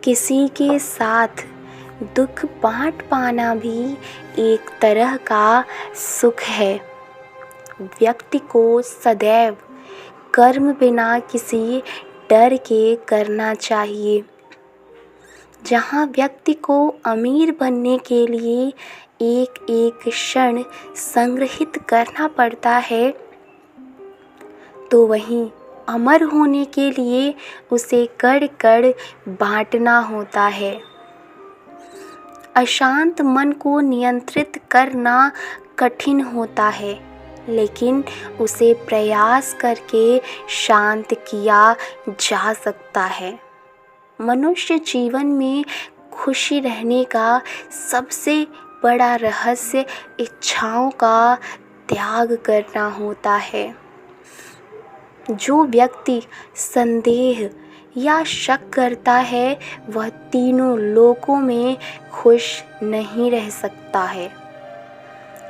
किसी के साथ दुख बांट पाना भी एक तरह का सुख है। व्यक्ति को सदैव कर्म बिना किसी डर के करना चाहिए। जहाँ व्यक्ति को अमीर बनने के लिए एक एक क्षण संग्रहित करना पड़ता है, तो वहीं अमर होने के लिए उसे कड़ कड़ बांटना होता है। अशांत मन को नियंत्रित करना कठिन होता है, लेकिन उसे प्रयास करके शांत किया जा सकता है। मनुष्य जीवन में खुशी रहने का सबसे बड़ा रहस्य इच्छाओं का त्याग करना होता है। जो व्यक्ति संदेह या शक करता है वह तीनों लोकों में खुश नहीं रह सकता है।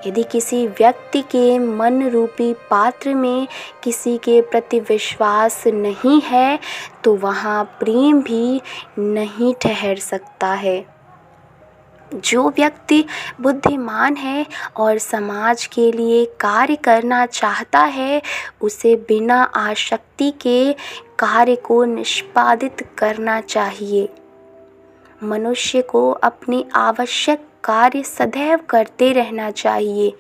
यदि किसी व्यक्ति के मन रूपी पात्र में किसी के प्रति विश्वास नहीं है तो वहाँ प्रेम भी नहीं ठहर सकता है। जो व्यक्ति बुद्धिमान है और समाज के लिए कार्य करना चाहता है, उसे बिना आसक्ति के कार्य को निष्पादित करना चाहिए। मनुष्य को अपनी आवश्यक कार्य सदैव करते रहना चाहिए,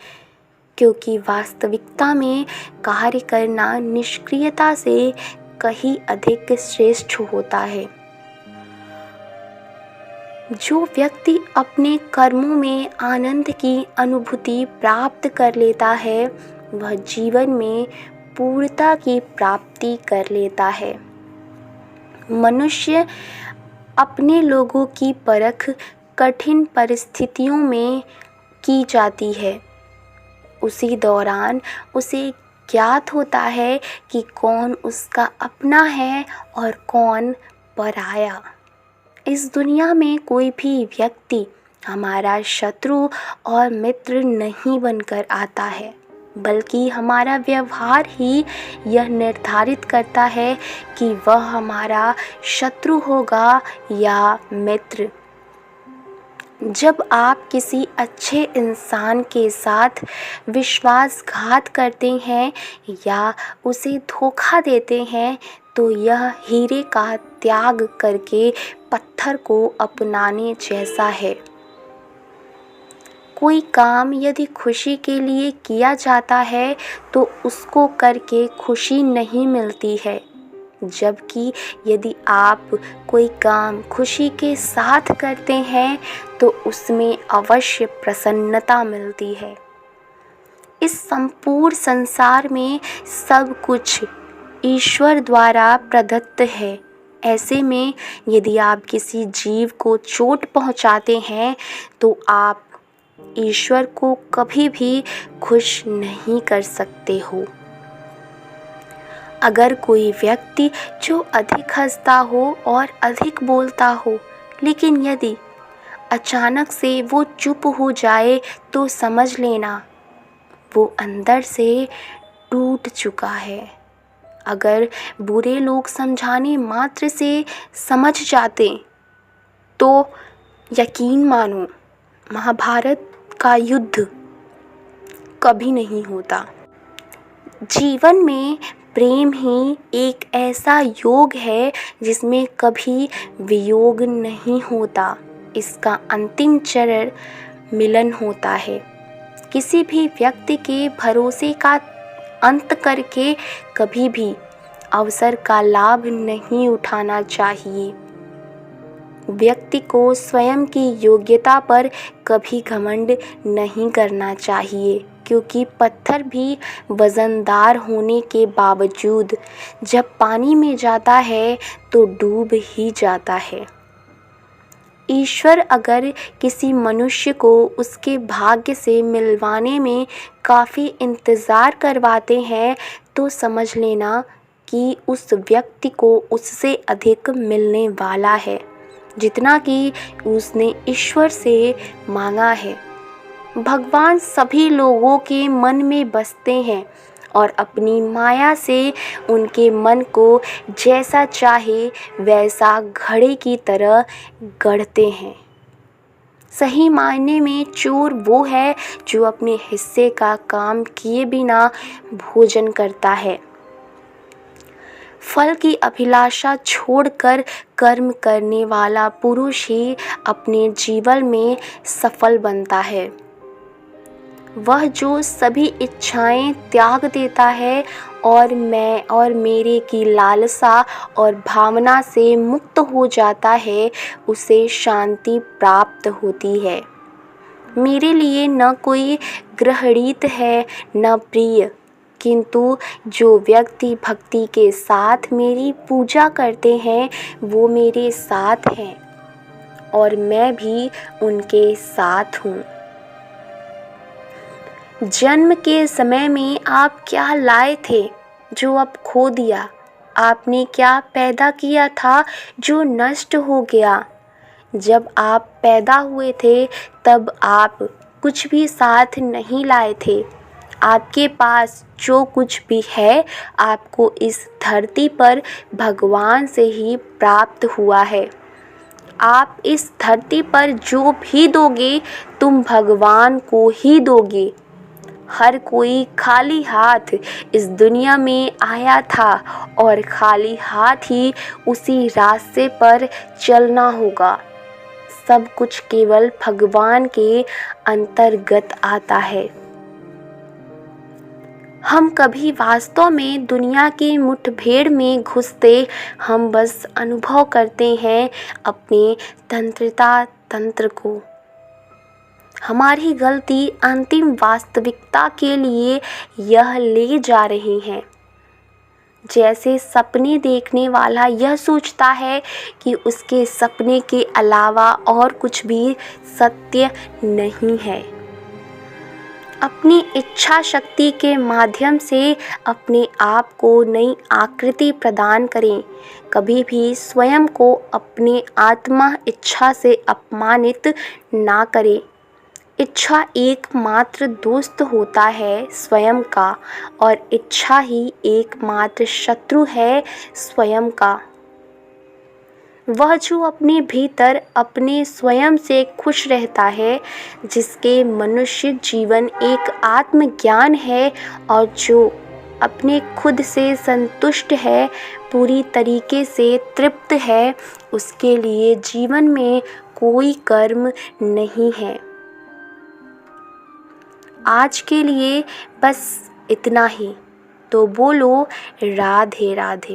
क्योंकि वास्तविकता में कार्य करना निष्क्रियता से कहीं अधिक श्रेष्ठ होता है। जो व्यक्ति अपने कर्मों में आनंद की अनुभूति प्राप्त कर लेता है, वह जीवन में पूर्णता की प्राप्ति कर लेता है। मनुष्य अपने लोगों की परख कठिन परिस्थितियों में की जाती है। उसी दौरान उसे ज्ञात होता है कि कौन उसका अपना है और कौन पराया। इस दुनिया में कोई भी व्यक्ति हमारा शत्रु और मित्र नहीं बनकर आता है, बल्कि हमारा व्यवहार ही यह निर्धारित करता है कि वह हमारा शत्रु होगा या मित्र। जब आप किसी अच्छे इंसान के साथ विश्वासघात करते हैं या उसे धोखा देते हैं, तो यह हीरे का त्याग करके पत्थर को अपनाने जैसा है। कोई काम यदि खुशी के लिए किया जाता है तो उसको करके खुशी नहीं मिलती है, जबकि यदि आप कोई काम खुशी के साथ करते हैं तो उसमें अवश्य प्रसन्नता मिलती है। इस संपूर्ण संसार में सब कुछ ईश्वर द्वारा प्रदत्त है। ऐसे में यदि आप किसी जीव को चोट पहुंचाते हैं तो आप ईश्वर को कभी भी खुश नहीं कर सकते हो। अगर कोई व्यक्ति जो अधिक हंसता हो और अधिक बोलता हो, लेकिन यदि अचानक से वो चुप हो जाए तो समझ लेना वो अंदर से टूट चुका है। अगर बुरे लोग समझाने मात्र से समझ जाते तो यकीन मानो महाभारत का युद्ध कभी नहीं होता। जीवन में प्रेम ही एक ऐसा योग है जिसमें कभी वियोग नहीं होता। इसका अंतिम चरण मिलन होता है। किसी भी व्यक्ति के भरोसे का अंत करके कभी भी अवसर का लाभ नहीं उठाना चाहिए। व्यक्ति को स्वयं की योग्यता पर कभी घमंड नहीं करना चाहिए, क्योंकि पत्थर भी वजनदार होने के बावजूद जब पानी में जाता है तो डूब ही जाता है। ईश्वर अगर किसी मनुष्य को उसके भाग्य से मिलवाने में काफ़ी इंतज़ार करवाते हैं तो समझ लेना कि उस व्यक्ति को उससे अधिक मिलने वाला है, जितना कि उसने ईश्वर से मांगा है। भगवान सभी लोगों के मन में बसते हैं और अपनी माया से उनके मन को जैसा चाहे वैसा घड़े की तरह गढ़ते हैं। सही मायने में चोर वो है जो अपने हिस्से का काम किए बिना भोजन करता है। फल की अभिलाषा छोड़कर कर्म करने वाला पुरुष ही अपने जीवन में सफल बनता है। वह जो सभी इच्छाएं त्याग देता है और मैं और मेरे की लालसा और भावना से मुक्त हो जाता है, उसे शांति प्राप्त होती है। मेरे लिए न कोई गृहणीत है न प्रिय, किंतु जो व्यक्ति भक्ति के साथ मेरी पूजा करते हैं वो मेरे साथ हैं और मैं भी उनके साथ हूँ। जन्म के समय में आप क्या लाए थे जो अब खो दिया? आपने क्या पैदा किया था जो नष्ट हो गया? जब आप पैदा हुए थे तब आप कुछ भी साथ नहीं लाए थे। आपके पास जो कुछ भी है आपको इस धरती पर भगवान से ही प्राप्त हुआ है। आप इस धरती पर जो भी दोगे तुम भगवान को ही दोगे। हर कोई खाली हाथ इस दुनिया में आया था और खाली हाथ ही उसी रास्ते पर चलना होगा। सब कुछ केवल भगवान के अंतर्गत आता है। हम कभी वास्तव में दुनिया की मुठभेड़ में घुसते, हम बस अनुभव करते हैं अपने तंत्र को। हमारी गलती अंतिम वास्तविकता के लिए यह ले जा रही है। जैसे सपने देखने वाला यह सोचता है कि उसके सपने के अलावा और कुछ भी सत्य नहीं है। अपनी इच्छा शक्ति के माध्यम से अपने आप को नई आकृति प्रदान करें। कभी भी स्वयं को अपने आत्मा इच्छा से अपमानित ना करें। इच्छा एकमात्र दोस्त होता है स्वयं का और इच्छा ही एकमात्र शत्रु है स्वयं का। वह जो अपने भीतर अपने स्वयं से खुश रहता है, जिसके मनुष्य जीवन एक आत्मज्ञान है और जो अपने खुद से संतुष्ट है, पूरी तरीके से तृप्त है, उसके लिए जीवन में कोई कर्म नहीं है। आज के लिए बस इतना ही। तो बोलो राधे राधे।